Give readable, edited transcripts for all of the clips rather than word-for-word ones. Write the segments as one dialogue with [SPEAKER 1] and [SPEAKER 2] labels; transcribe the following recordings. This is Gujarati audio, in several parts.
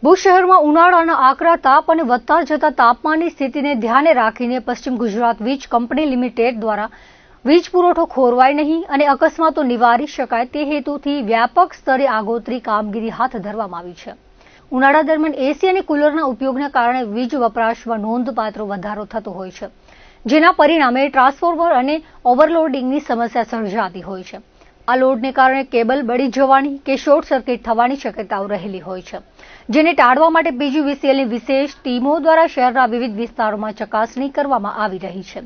[SPEAKER 1] ભુજ શહેરમાં ઉનાળાના આકરા તાપ અને વધતા જતા તાપમાનની સ્થિતિને ધ્યાને રાખીને પશ્ચિમ ગુજરાત વીજ કંપની લિમિટેડ દ્વારા વીજ પુરવઠો ખોરવાય નહીં અને અકસ્માતો નિવારી શકાય તે હેતુથી વ્યાપક સ્તરે આગોતરી કામગીરી હાથ ધરવામાં આવી છે. ઉનાળા દરમિયાન એસી અને કુલરના ઉપયોગના કારણે વીજ વપરાશમાં નોંધપાત્ર વધારો થતો હોય છે, જેના પરિણામે ટ્રાન્સફોર્મર અને ઓવરલોડિંગની સમસ્યા સર્જાતી હોય છે. આ લોડને કારણે કેબલ બળી જવાની કે શોર્ટ સર્કિટ થવાની શક્યતાઓ રહેલી હોય છે, જેને ટાળવા માટે પીજીવીસીએલની વિશેષ ટીમો દ્વારા શહેરના વિવિધ વિસ્તારોમાં ચકાસણી કરવામાં આવી રહી છે.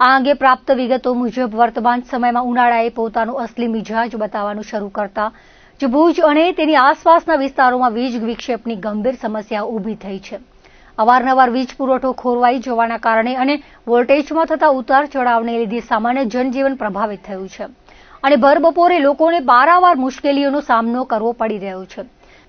[SPEAKER 1] આ અંગે પ્રાપ્ત વિગતો મુજબ વર્તમાન સમયમાં ઉનાળાએ પોતાનો અસલી મિજાજ બતાવવાનું શરૂ કરતા જ ભુજ અને તેની આસપાસના વિસ્તારોમાં વીજ વિક્ષેપની ગંભીર સમસ્યા ઊભી થઈ છે. અવારનવાર વીજ પુરવઠો ખોરવાઈ જવાના કારણે અને વોલ્ટેજમાં થતા ઉતાર ચઢાવને લીધે સામાન્ય જનજીવન પ્રભાવિત થયું છે અને ભર બપોરે લોકોને પારાવાર મુશ્કેલીઓનો સામનો કરવો પડી રહ્યો છે.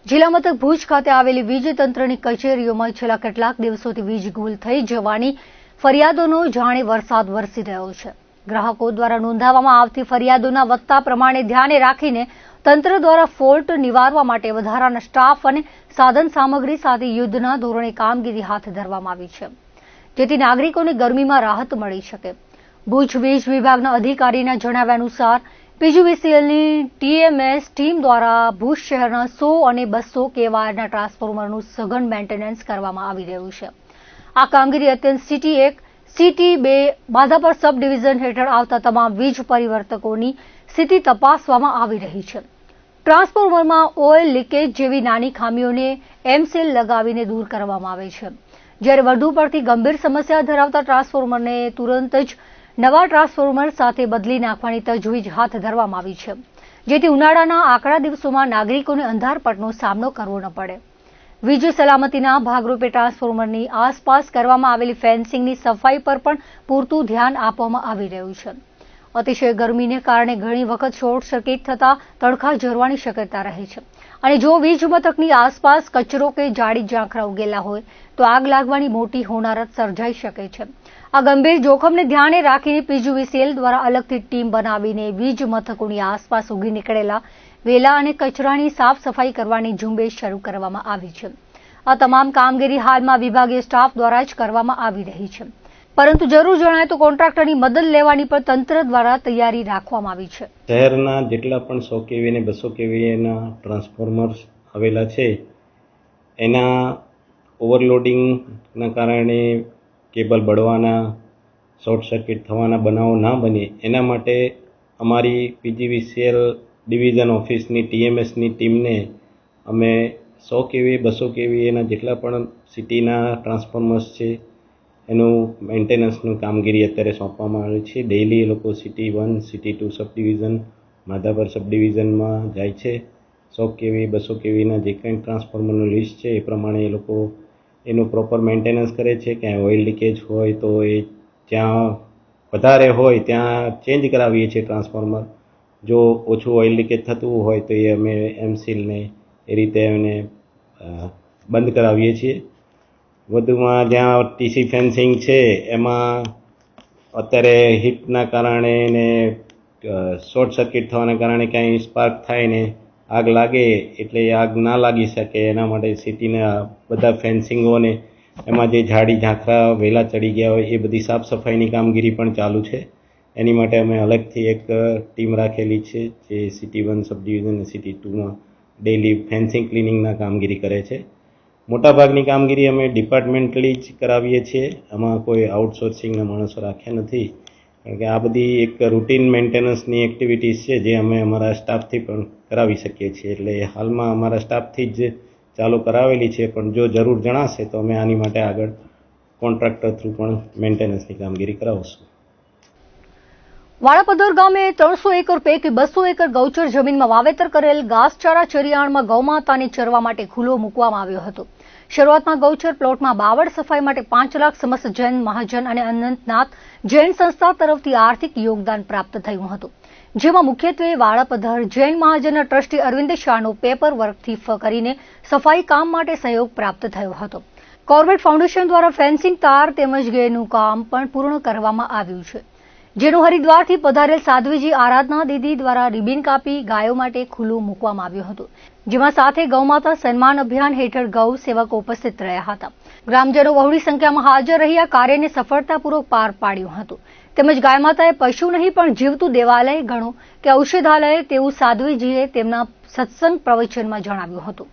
[SPEAKER 1] જિલ્લા મથક ભુજ ખાતે આવેલી વીજ તંત્રની કચેરીઓમાં છેલ્લા કેટલાક દિવસોથી વીજ ગુલ થઈ જવાની ફરિયાદોનો જાણે વરસાદ વરસી રહ્યો છે. ગ્રાહકો દ્વારા નોંધાવવામાં આવતી ફરિયાદોના વધતા પ્રમાણે ધ્યાને રાખીને તંત્ર દ્વારા ફોલ્ટ નિવારવા માટે વધારાના સ્ટાફ અને સાધન સામગ્રી સાથે યુદ્ધના ધોરણે કામગીરી હાથ ધરવામાં આવી છે, જેથી નાગરિકોને ગરમીમાં રાહત મળી શકે. ભુજ વીજ વિભાગના અધિકારીના જણાવ્યા અનુસાર પીજીવીસીએલની ટીએમએસ ટીમ દ્વારા ભુજ શહેરના 100 અને 200 કેવાયના ટ્રાન્સફોર્મરનું સઘન મેન્ટેનન્સ કરવામાં આવી રહ્યું છે. આ કામગીરી અત્યંત સિટી 1, સિટી 2, માધાપર સબ ડિવિઝન હેઠળ આવતા તમામ વીજ પરિવર્તકોની સ્થિતિ તપાસવામાં આવી રહી છે. ટ્રાન્સફોર્મરમાં ઓઇલ લીકેજ જેવી નાની ખામીઓને એમસીલ લગાવીને દૂર કરવામાં આવે છે, જ્યારે વધુ પડતી ગંભીર સમસ્યા ધરાવતા ટ્રાન્સફોર્મરને તુરંત જ નવા ટ્રાન્સફોર્મર સાથે બદલી નાખવાની તજવીજ હાથ ધરવામાં આવી છે, જેથી ઉનાળાના આકરા દિવસોમાં નાગરિકોને અંધારપટનો સામનો કરવો ન પડે. વીજ સલામતીના ભાગરૂપે ટ્રાન્સફોર્મરની આસપાસ કરવામાં આવેલી ફેન્સિંગની સફાઈ પર પણ પૂરતું ધ્યાન આપવામાં આવી રહ્યું છે. અતિશય ગરમીને કારણે ઘણી વખત શોર્ટ સર્કિટ થતા તડકા ઝરવાની શક્યતા રહે છે અને જો વીજ મથકની આસપાસ કચરો કે જાડી ઝાંખરા ઉગેલા હોય તો આગ લાગવાની મોટી હોનારત સર્જાઈ શકે છે. આ ગંભીર જોખમને ધ્યાને રાખીને પીજીવીસીએલ દ્વારા અલગથી ટીમ બનાવીને વીજ મથકોની આસપાસ ઉગી નીકળેલા વેલા અને કચરાની સાફ સફાઈ કરવાની ઝુંબેશ શરૂ કરવામાં આવી છે. આ તમામ કામગીરી હાલમાં વિભાગીય સ્ટાફ દ્વારા જ કરવામાં આવી રહી છે, પરંતુ જરૂર જણાય તો કોન્ટ્રાક્ટરની મદદ લેવાની પણ તંત્ર દ્વારા તૈયારી રાખવામાં આવી છે.
[SPEAKER 2] શહેરના જેટલા પણ 100 કેવી અને 200 કેવીના ટ્રાન્સફોર્મર્સ આવેલા છે, એના ઓવરલોડિંગના કારણે કેબલ બળવાના, શોર્ટ સર્કિટ થવાના બનાવો ના બને એના માટે અમારી પીજીવીસીએલ ડિવિઝન ઓફિસની ટીએમએસની ટીમને અમે 100 કેવી 200 કેવી એના જેટલા પણ સિટીના ટ્રાન્સફોર્મર્સ છે એનું મેન્ટેનન્સનું કામગીરી અત્યારે સોંપવામાં આવી છે. ડેઇલી એ લોકો city 1, city 2 sub division, Madhapar sub ડિવિઝનમાં જાય છે. 100 કેવી 200 કેવીના જે કંઈ ટ્રાન્સફોર્મરનું લિસ્ટ છે એ પ્રમાણે એ લોકો એનું પ્રોપર મેન્ટેનન્સ કરે છે. ક્યાંય ઓઇલ લીકેજ હોય તો એ જ્યાં વધારે હોય ત્યાં ચેન્જ કરાવીએ છીએ ટ્રાન્સફોર્મર. જો ઓછું ઓઇલ લીકેજ થતું હોય તો એ અમે એમસીલને એ રીતે એને બંધ કરાવીએ છીએ. વધુમાં જ્યાં ટીસી ફેન્સિંગ છે એમાં અત્યારે હીટના કારણે ને શોર્ટ સર્કિટ થવાના કારણે ક્યાંય સ્પાર્ક થાય ને આગ લાગે એટલે આગ ના લાગી શકે એના માટે સિટીના બધા ફેન્સિંગોને એમાં જે જાડી ઝાંખરા વેલા ચડી ગયા હોય એ બધી સાફ સફાઈની કામગીરી પણ ચાલુ છે. એની માટે અમે અલગથી એક ટીમ રાખેલી છે જે સિટી 1 સબ ડિવિઝન અને સિટી 2માં ડેઇલી ફેન્સિંગ ક્લિનિંગના કામગીરી કરે છે. મોટાભાગની કામગીરી અમે ડિપાર્ટમેન્ટલી જ કરાવીએ છીએ, આમાં કોઈ આઉટસોર્સિંગના માણસો રાખ્યા નથી, કારણ કે આ બધી એક રૂટીન મેન્ટેનન્સની એક્ટિવિટીઝ છે જે અમે અમારા સ્ટાફથી પણ કરાવી શકીએ છીએ. એટલે હાલમાં અમારા સ્ટાફથી જ ચાલુ કરાવેલી છે, પણ જો જરૂર જણાશે તો અમે આની માટે આગળ કોન્ટ્રાક્ટર થ્રુ પણ મેન્ટેનન્સની કામગીરી કરાવશું.
[SPEAKER 1] વાળાપદર ગામે 300 એકર પૈકી 200 એકર ગૌચર જમીનમાં વાવેતર કરેલ ઘાસચારા ચરિયાણમાં ગૌમાતાને ચરવા માટે ખુલ્લો મૂકવામાં આવ્યો હતો. શરૂઆતમાં ગૌચર પ્લોટમાં બાવળ સફાઈ માટે 5 લાખ સમસ્ત જૈન મહાજન અને અનંતનાથ જૈન સંસ્થા તરફથી આર્થિક યોગદાન પ્રાપ્ત થયું હતું, જેમાં મુખ્યત્વે વાળાપદર જૈન મહાજનના ટ્રસ્ટી અરવિંદ શાહનો પેપર વર્કથી કરીને સફાઈ કામ માટે સહયોગ પ્રાપ્ત થયો હતો. કોર્બેટ ફાઉન્ડેશન દ્વારા ફેન્સિંગ તાર તેમજ ગેરનું કામ પણ પૂર્ણ કરવામાં આવ્યું છે. જેનું હરિદ્વારથી પધારેલ સાધ્વીજી આરાધના દીદી દ્વારા રિબિન કાપી ગાયો માટે ખુલ્લું મૂકવામાં આવ્યું હતું, જેમાં સાથે ગૌમાતા સન્માન અભિયાન હેઠળ ગૌ સેવકો ઉપસ્થિત રહ્યા હતા. ગ્રામજનો બહોળી સંખ્યામાં હાજર રહી આ કાર્યને સફળતાપૂર્વક પાર પાડ્યું હતું. તેમજ ગાય માતાએ પશુ નહીં પણ જીવતું દેવાલય ગણો કે ઔષધાલય તેવું સાધ્વીજીએ તેમના સત્સંગ પ્રવચનમાં જણાવ્યું હતું.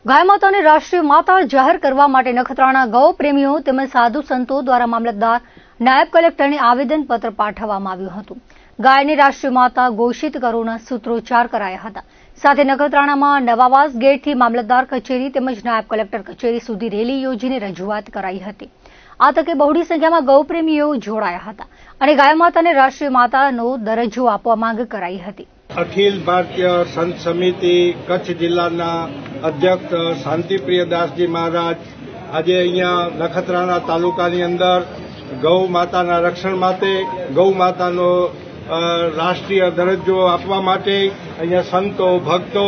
[SPEAKER 1] ગાય માતાને રાષ્ટ્રીય માતા જાહેર કરવા માટે નખત્રાણા ગૌ પ્રેમીઓ તેમજ સાધુ સંતો દ્વારા મામલતદાર, નાયબ કલેક્ટરને આવેદનપત્ર પાઠવવામાં આવ્યું હતું. ગાયને રાષ્ટ્રીય માતા ઘોષિત કરોના સૂત્રોચ્ચાર કરાયા હતા. સાથે નખત્રાણામાં નવાવાસ ગેટથી મામલતદાર કચેરી તેમજ નાયબ કલેક્ટર કચેરી સુધી રેલી યોજીને રજૂઆત કરાઈ હતી. આ તકે બહોળી સંખ્યામાં ગૌપ્રેમીઓ જોડાયા હતા અને ગાય માતાને રાષ્ટ્રીય માતાનો દરજ્જો આપવા માંગ કરાઈ હતી.
[SPEAKER 3] અખિલ ભારતીય સંત સમિતિ કચ્છ જિલ્લાના અધ્યક્ષ શાંતિપ્રિયદાસજી મહારાજ આજે અહીંયા નખત્રાણા તાલુકાની અંદર ગૌ માતાના રક્ષણ માટે, ગૌ માતાનો રાષ્ટ્રીય દરજ્જો આપવા માટે અહીંયા સંતો, ભક્તો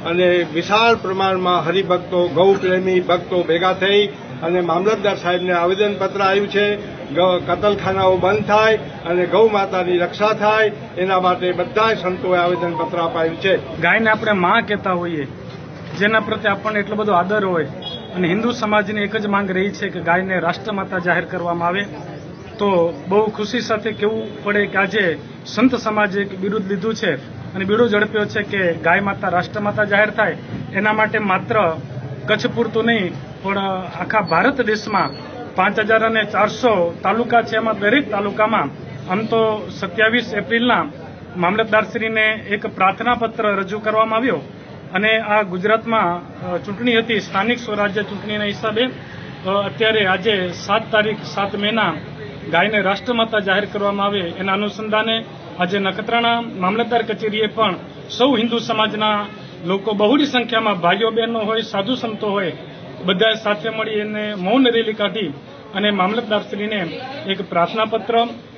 [SPEAKER 3] અને વિશાળ પ્રમાણમાં હરિભક્તો, ગૌ પ્રેમી ભક્તો ભેગા થઈ અને મામલતદાર સાહેબને આવેદનપત્ર આવ્યું છે. કતલખાનાઓ બંધ થાય અને ગૌ માતાની રક્ષા થાય એના માટે બધા સંતોએ આવેદનપત્ર અપાયું છે.
[SPEAKER 4] ગાયને આપણે માં કહેતા હોઈએ, જેના પ્રત્યે આપણને એટલો બધો આદર હોય અને હિન્દુ સમાજની એક જ માંગ રહી છે કે ગાયને રાષ્ટ્રમાતા જાહેર કરવામાં આવે, તો બહુ ખુશી સાથે કહેવું પડે કે આજે સંત સમાજે એક બિરુદ લીધું છે અને બીડો ઝડપ્યો છે કે ગાય માતા રાષ્ટ્રમાતા જાહેર થાય. એના માટે માત્ર કચ્છ પૂરતું નહીં પણ આખા ભારત દેશમાં 5400 તાલુકા છે. એમાં દરેક તાલુકામાં આમ તો 27 એપ્રિલના મામલતદારશ્રીને એક પ્રાર્થના પત્ર રજૂ કરવામાં આવ્યો અને આ ગુજરાતમાં ચૂંટણી હતી, સ્થાનિક સ્વરાજ્ય ચૂંટણીના હિસાબે અત્યારે આજે 7 મેના ગાયને રાષ્ટ્રમાતા જાહેર કરવામાં આવે એના અનુસંધાને આજે નખત્રાણા મામલતદાર કચેરીએ પણ સૌ હિન્દુ સમાજના લોકો બહોળી સંખ્યામાં ભાઈઓ બહેનો હોય, સાધુ સંતો હોય, બધા સાથે મળી એને મૌન રેલી કાઢી અને મામલતદારશ્રીને એક પ્રાર્થનાપત્ર,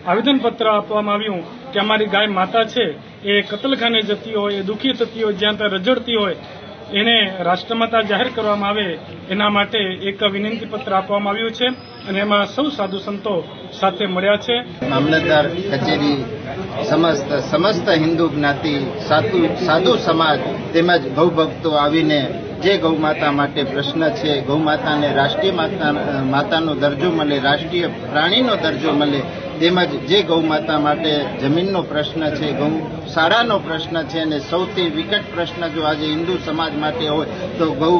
[SPEAKER 4] આવેદનપત્ર આપવામાં આવ્યું કે અમારી ગાય માતા છે એ કતલખાને જતી હોય, એ દુઃખી થતી હોય, જ્યાં ત્યાં રજડતી હોય, એને રાષ્ટ્રમાતા જાહેર કરવામાં આવે એના માટે એક વિનંતીપત્ર આપવામાં આવ્યું છે અને એમાં સૌ સાધુ સંતો સાથે મળ્યા છે.
[SPEAKER 5] મામલતદાર કચેરી સમસ્ત હિન્દુ જ્ઞાતિ, સાધુ સમાજ તેમજ ગૌભક્તો આવીને જે ગૌમાતા માટે પ્રશ્ન છે, ગૌમાતાને રાષ્ટ્રીય માતાનો દરજ્જો મળે, રાષ્ટ્રીય પ્રાણીનો દરજ્જો મળે, તેમજ જે ગૌમાતા માટે જમીનનો પ્રશ્ન છે, ગૌશાળાનો પ્રશ્ન છે અને સૌથી વિકટ પ્રશ્ન જો આજે હિન્દુ સમાજ માટે હોય તો ગૌ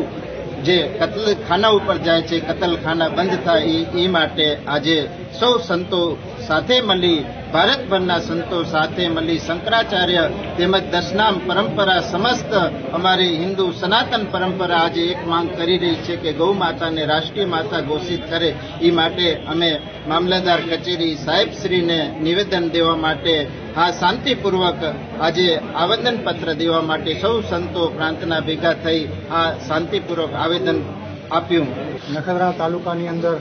[SPEAKER 5] જે કતલખાના ઉપર જાય છે, કતલખાના બંધ થાય એ માટે આજે સૌ સંતો સાથે મળી, ભારતભરના સંતો સાથે મળી શંકરાચાર્ય તેમજ દશનામ પરંપરા સમસ્ત અમારી હિન્દુ સનાતન પરંપરા આજે એક માંગ કરી રહી છે કે ગૌ માતાને રાષ્ટ્રીય માતા ઘોષિત કરે. એ માટે અમે મામલતદાર કચેરી સાહેબશ્રીને નિવેદન દેવા માટે શાંતિપૂર્વક આજે આવેદનપત્ર દેવા માટે સૌ સંતો પ્રાંતના ભેગા થઈ આ શાંતિપૂર્વક આવેદન આપ્યું.
[SPEAKER 3] નખત્રાણા તાલુકાની અંદર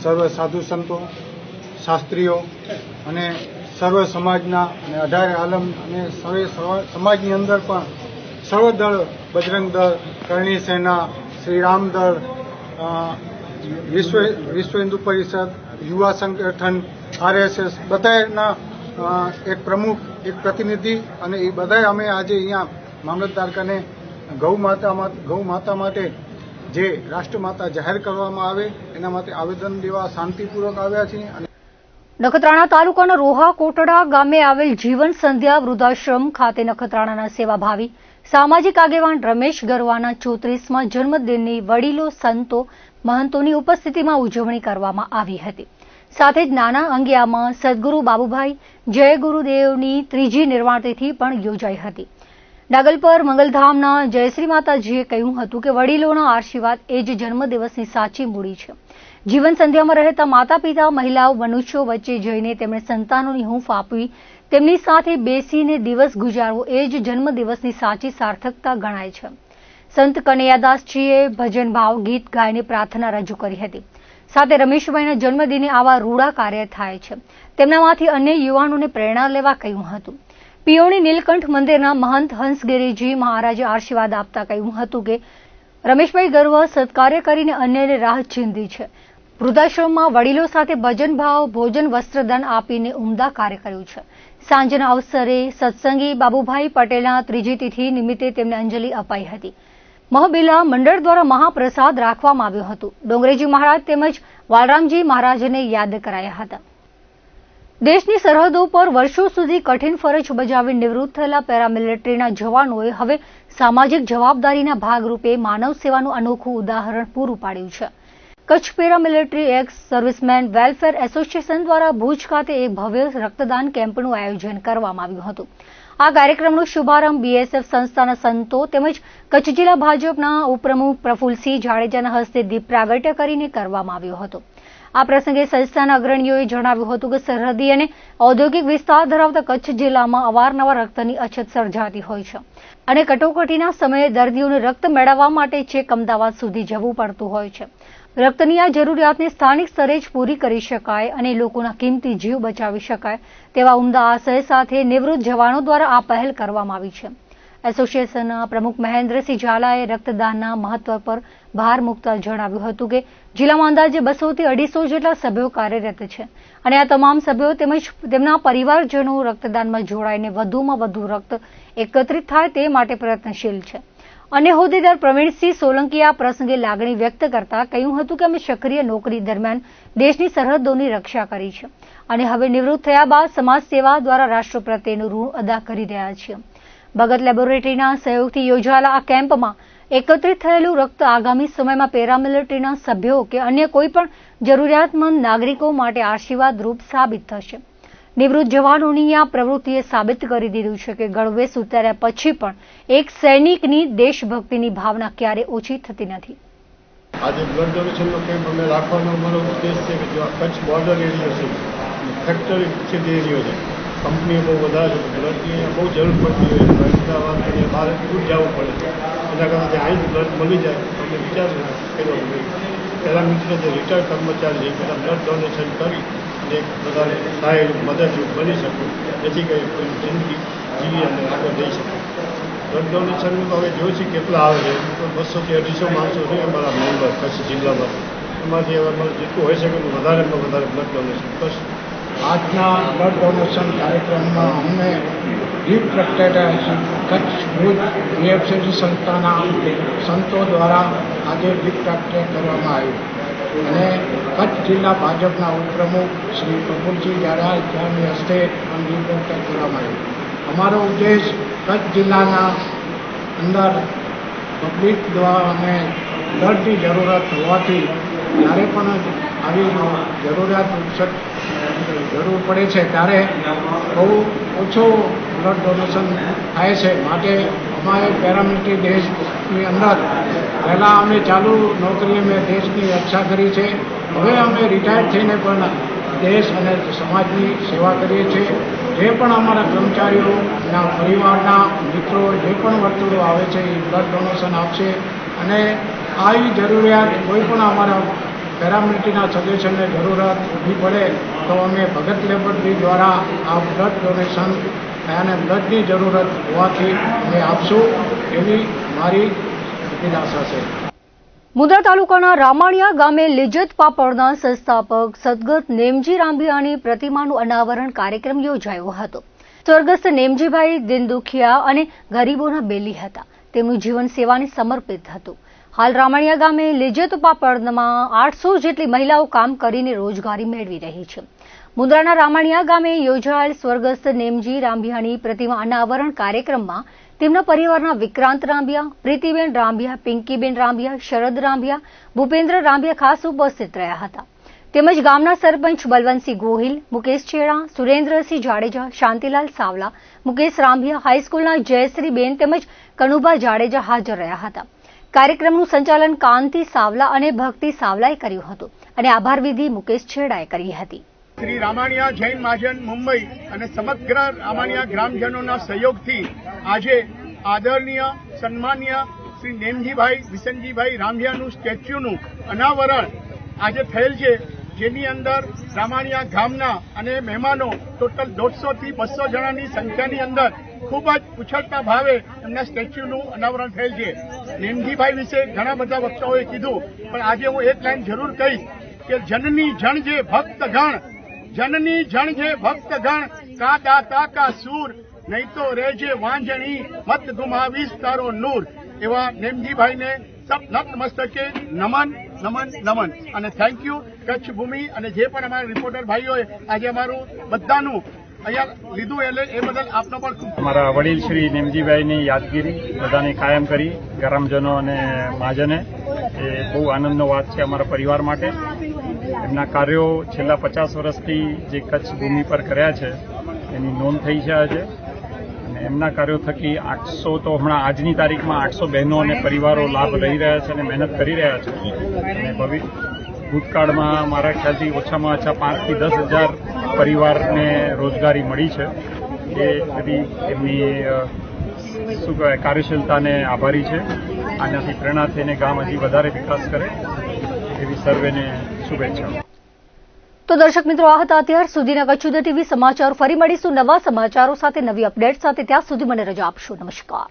[SPEAKER 3] સર્વ સાધુ સંતો, શાસ્ત્રીઓ અને સર્વ સમાજના અને 18 આલમ અને સર્વે સમાજની અંદર પણ સર્વદળ, બજરંગ દળ, કરણી સેના, શ્રીરામ દળ, વિશ્વ હિન્દુ પરિષદ, યુવા સંગઠન, RSS બધાના એક પ્રમુખ, એક પ્રતિનિધિ અને એ બધા અમે આજે અહીંયા મામલતદાર કને ગૌ માતા માટે જે રાષ્ટ્રમાતા જાહેર કરવામાં આવે એના માટે આવેદન દેવા શાંતિપૂર્વક આવ્યા છીએ.
[SPEAKER 1] નખત્રાણા તાલુકાના રોહા કોટડા ગામે આવેલ જીવન સંધ્યા વૃદ્ધાશ્રમ ખાતે નખત્રાણાના સેવાભાવી સામાજિક આગેવાન રમેશ ગરવાના 34મા જન્મદિનની વડીલો, સંતો, મહંતોની ઉપસ્થિતિમાં ઉજવણી કરવામાં આવી હતી. સાથે જ નાના અંગિયામાં સદગુરુ બાબુભાઈ જય ગુરુદેવની 3જી નિર્વાણતિથિ પણ યોજાઈ હતી. ડાગલપર મંગલધામના જયશ્રી માતાજીએ કહ્યું હતું કે વડીલોના આશીર્વાદ એ જ જન્મદિવસની સાચી મૂડી છે. જીવન સંધ્યામાં રહેતા માતા પિતા, મહિલાઓ, મનુષ્યો વચ્ચે જઈને તેમણે સંતાનોની હૂંફ આપવી, તેમની સાથે બેસીને દિવસ ગુજારવો એ જ જન્મદિવસની સાચી સાર્થકતા ગણાય છે. સંત કનૈયાદાસજીએ ભજન ભાવ ગીત ગાઈને પ્રાર્થના રજૂ કરી હતી. સાથે રમેશભાઈના જન્મદિને આવા રૂડા કાર્ય થાય છે, તેમનામાંથી અન્ય યુવાનોને પ્રેરણા લેવા કહ્યું હતું. પિયોણી નીલકંઠ મંદિરના મહંત હંસગીરીજી મહારાજે આશીર્વાદ આપતા કહ્યું હતું કે રમેશભાઈ ગર્વ સત્કાર્ય કરીને અન્યને રાહ ચીંધી છે. વૃદ્ધાશ્રમમાં વડીલો સાથે ભજન ભાવ ભોજન વસ્ત્રદાન આપીને ઉમદા કાર્ય કર્યું છે. સાંજના અવસરે સત્સંગી બાબુભાઈ પટેલના ત્રીજી તિથિ નિમિત્તે તેમને અંજલિ અપાઈ હતી. મહાબેલા મંડળ દ્વારા મહાપ્રસાદ રાખવામાં આવ્યો હતો. ડોંગરેજી મહારાજ તેમજ વાલરામજી મહારાજને યાદ કરાયા હતા. દેશની સરહદો પર વર્ષો સુધી કઠિન ફરજ બજાવી નિવૃત્ત થયેલા પેરામિલિટરીના જવાનોએ હવે સામાજિક જવાબદારીના ભાગરૂપે માનવ સેવાનું અનોખું ઉદાહરણ પૂરું પાડ્યું છે. Kutch paramilitary x servicemen welfare association દ્વારા ભુજ ખાતે એક ભવ્ય રક્તદાન કેમ્પનું આયોજન કરવામાં આવ્યું હતું. આ કાર્યક્રમનો શુભારંભ બીએસએફ સંસ્થાના સંતો તેમજ કચ્છ જિલ્લા ભાજપના ઉપપ્રમુખ પ્રફુલસિંહ જાડેજાના હસ્તે દીપ પ્રાગટ્ય કરીને કરવામાં આવ્યો હતો. આ પ્રસંગે સંસ્થાના અગ્રણીઓએ જણાવ્યું હતું કે સરહદી અને ઔદ્યોગિક વિસ્તાર ધરાવતા કચ્છ જિલ્લામાં અવારનવાર રક્તની અછત સર્જાતી હોય છે અને કટોકટીના સમયે દર્દીઓને રક્ત મેળવવા માટે છેક અમદાવાદ સુધી જવું પડતું હોય છે. રક્તની આ જરૂરિયાતને સ્થાનિક સ્તરે જ પૂરી કરી શકાય અને લોકોના કિંમતી જીવ બચાવી શકાય તેવા ઉમદા આશય સાથે નિવૃત્ત જવાનો દ્વારા આ પહેલ કરવામાં આવી છે. એસોસિએશનના પ્રમુખ મહેન્દ્રસિંહ ઝાલાએ રક્તદાનના મહત્વ પર ભાર મૂકતા જણાવ્યું હતું કે જિલ્લામાં અંદાજે 200 થી 250 જેટલા સભ્યો કાર્યરત છે અને આ તમામ સભ્યો તેમજ તેમના પરિવારજનો રક્તદાનમાં જોડાઈને વધુમાં વધુ રક્ત એકત્રિત થાય તે માટે પ્રયત્નશીલ છે. અન્ય હોદ્દેદાર પ્રવીણસિંહ સોલંકીએ આ પ્રસંગે લાગણી વ્યક્ત કરતા કહ્યું હતું કે અમે સક્રિય નોકરી દરમિયાન દેશની સરહદોની રક્ષા કરી છે અને હવે નિવૃત્ત થયા બાદ સમાજ સેવા દ્વારા રાષ્ટ્ર પ્રત્યેનું ઋણ અદા કરી રહ્યા છીએ. ભગત લેબોરેટરીના સહયોગથી યોજાયેલા આ કેમ્પમાં એકત્રિત થયેલું રક્ત આગામી સમયમાં પેરામિલિટરીના સભ્યો કે અન્ય કોઈ પણ જરૂરિયાતમંદ નાગરિકો માટે આશીર્વાદરૂપ સાબિત થશે. નિવૃત્ત જવાનોની આ પ્રવૃત્તિએ સાબિત કરી દીધું છે કે ગળવેશ ઉતાર્યા પછી પણ એક સૈનિકની દેશભક્તિની ભાવના ક્યારે ઓછી થતી નથી.
[SPEAKER 6] આજે બ્લડ ડોનેશનનો કેમ્પ અમે રાખવાનો અમારો ઉદ્દેશ છે કે જો આ કચ્છ બોર્ડર એરિયો છે, ફેક્ટરી છે જે એરિયો છે, કંપનીઓ બહુ વધારે છે, બ્લડની બહુ જરૂર પડતી હોય છે, અમદાવાદ કે બહાર દૂર જવું પડે છે. એના કરતાં જે અહીં બ્લડ મળી જાય અમે વિચાર્યું કર્યો પેરામિલિટરી જે રિટાયર્ડ કર્મચારી છે બધા બ્લડ ડોનેશન કરી અને એક બધાને સહાય મદદરૂપ બની શકું, જેથી કરી કોઈ જિંદગી જીવી અને આગળ જઈ શકું. બ્લડ ડોનેશનનું તો હવે જોયું છે કેટલા આવે છે, તો 200 થી 250 માણસો છે અમારા મેમ્બર કચ્છ જિલ્લામાં. એમાંથી હવે અમારે જેટલું હોઈ શકે વધારેમાં વધારે બ્લડ ડોનેશન કરશું.
[SPEAKER 7] આજના બ્લડ ડોનેશન કાર્યક્રમમાં અમને દીપ પ્રગટાવ્યા કચ્છ ભુજ બીએફસીજી સંસ્થાના સંતો દ્વારા આજે દીપ પ્રગટ્ય કરવામાં આવ્યું અને કચ્છ જિલ્લા ભાજપના ઉપપ્રમુખ શ્રી પ્રફુલસિંહ જાડેજાની હસ્તે પણ દીપ પ્રગટ્ય કરવામાં આવ્યું. અમારો ઉદ્દેશ કચ્છ જિલ્લાના અંદર પબ્લિક દ્વારા અને બ્લડની જરૂરત હોવાથી જ્યારે પણ આવી જરૂર પડે છે ત્યારે બહુ ઓછો બ્લડ ડોનેશન થાય છે. માટે અમારે પેરામિલિટરી દેશની અંદર પહેલાં અમે ચાલુ નોકરીએ મેં દેશની રક્ષા કરી છે, હવે અમે રિટાયર થઈને પણ દેશ અને સમાજની સેવા કરીએ છીએ. જે પણ અમારા કર્મચારીઓના પરિવારના મિત્રો જે પણ વર્તુળો આવે છે એ બ્લડ ડોનેશન આપશે અને આવી જરૂરિયાત કોઈ પણ અમારા પેરામિલિટરીના સદસ્યને જરૂરત ઊભી પડે તો અમે ભગત લેબોરેટરી દ્વારા આ બ્લડ ડોનેશન અને બ્લડની જરૂરત હોવાથી અમે આપશું એવી મારી અભિલાષા છે.
[SPEAKER 1] મુંદ્રા તાલુકાના રામાણીયા ગામે લિજ્જત પાપડના સંસ્થાપક સદગત નેમજી રાંભિયાની પ્રતિમાનું અનાવરણ કાર્યક્રમ યોજાયો હતો. સ્વર્ગસ્થ નેમજીભાઈ દિન દુખિયા અને ગરીબોના બેલી હતા. તેમનું જીવન સેવાને સમર્પિત હતું. હાલ રામાણીયા ગામે લિજ્જત પાપડમાં 800 જેટલી મહિલાઓ કામ કરીને રોજગારી મેળવી રહી છે. મુંદ્રાના રામાણીયા ગામે યોજાયેલ સ્વર્ગસ્થ નેમજી રાંભિયાની પ્રતિમા અનાવરણ કાર્યક્રમમાં તેમના પરિવારના વિક્રાંત રાંભિયા, પ્રીતિબેન રાંભિયા, પિંકીબેન રાંભિયા, શરદ રાંભિયા, ભૂપેન્દ્ર રાંભિયા ખાસ ઉપસ્થિત રહ્યા હતા. તેમજ ગામના સરપંચ બલવંતસિંહ ગોહિલ, મુકેશ છેડા, સુરેન્દ્રસિંહ જાડેજા, શાંતિલાલ સાવલા, મુકેશ રાંભિયા, હાઈસ્કૂલના જયશ્રીબેન તેમજ કનુભા જાડેજા હાજર રહ્યા હતા. કાર્યક્રમનું સંચાલન કાંતિ સાવલા અને ભક્તિ સાવલાએ કર્યું હતું અને આભાર વિધિ મુકેશ છેડાએ કરી હતી.
[SPEAKER 8] શ્રી રામાણીયા જૈન મહાજન મુંબઈ અને સમગ્ર રામાણીયા ગ્રામજનોના સહયોગથી આજે આદરણીય સન્માનીય શ્રી નેમજીભાઈ વિસનજીભાઈ રાંભિયાનું સ્ટેચ્યુનું અનાવરણ આજે થયેલ છે, જેની અંદર રામાણીયા ગામના અને મહેમાનો ટોટલ 150 થી 200 જણાની સંખ્યાની અંદર ખૂબ જ ઉછળતા ભાવે એમના સ્ટેચ્યુનું અનાવરણ થયેલ છે. નેમજીભાઈ વિશે ઘણા બધા વક્તાઓએ કીધું, પણ આજે હું એક લાઈન જરૂર કહીશ કે જનની જણ જે ભક્તગણ, જનની જણ જે ભક્તગણ, કા દાતા કા સૂર, નહીં તો રેજે વાંજણી, મત ગુમાવીશ તારો નૂર. એવા નેમજીભાઈને સબ નતમસ્તકે નમન નમન નમન અને થેન્ક યુ કચ્છ ભૂમિ અને જે પણ અમારા રિપોર્ટર ભાઈઓએ આજે અમારું બધાનું અહીંયા લીધું એટલે એ બદલ આપનો પણ ખૂબ
[SPEAKER 9] અમારા વડીલ શ્રી નેમજીભાઈની યાદગીરી બધાને કાયમ કરી ગ્રામજનો અને મહાજને એ બહુ આનંદનો વાત છે અમારા પરિવાર માટે. એમના કાર્યો છેલ્લા 50 વર્ષથી જે કચ્છ ભૂમિ પર કર્યા છે એની નોંધ થઈ છે આજે. અને એમના કાર્યો થકી 800 તો હમણાં આજની તારીખમાં 800 બહેનો અને પરિવારો લાભ લઈ રહ્યા છે અને મહેનત કરી રહ્યા છે. અને ભૂતકાળમાં મારા ખ્યાલથી ઓછામાં ઓછા 5 થી 10,000 પરિવારને રોજગારી મળી છે. એ બધી એમની શું કહેવાય કાર્યશીલતાને આભારી છે. આનાથી પ્રેરણા થઈને ગામ હજી વધારે વિકાસ કરે એવી સર્વેને શુભેચ્છા.
[SPEAKER 1] તો દર્શક મિત્રો, આ હતા અત્યાર સુધીના કચ્છ ઉદય ટીવી સમાચારો. ફરી મળીશું નવા સમાચારો સાથે, નવી અપડેટ સાથે. ત્યાં સુધી મને રજા આપશો. નમસ્કાર.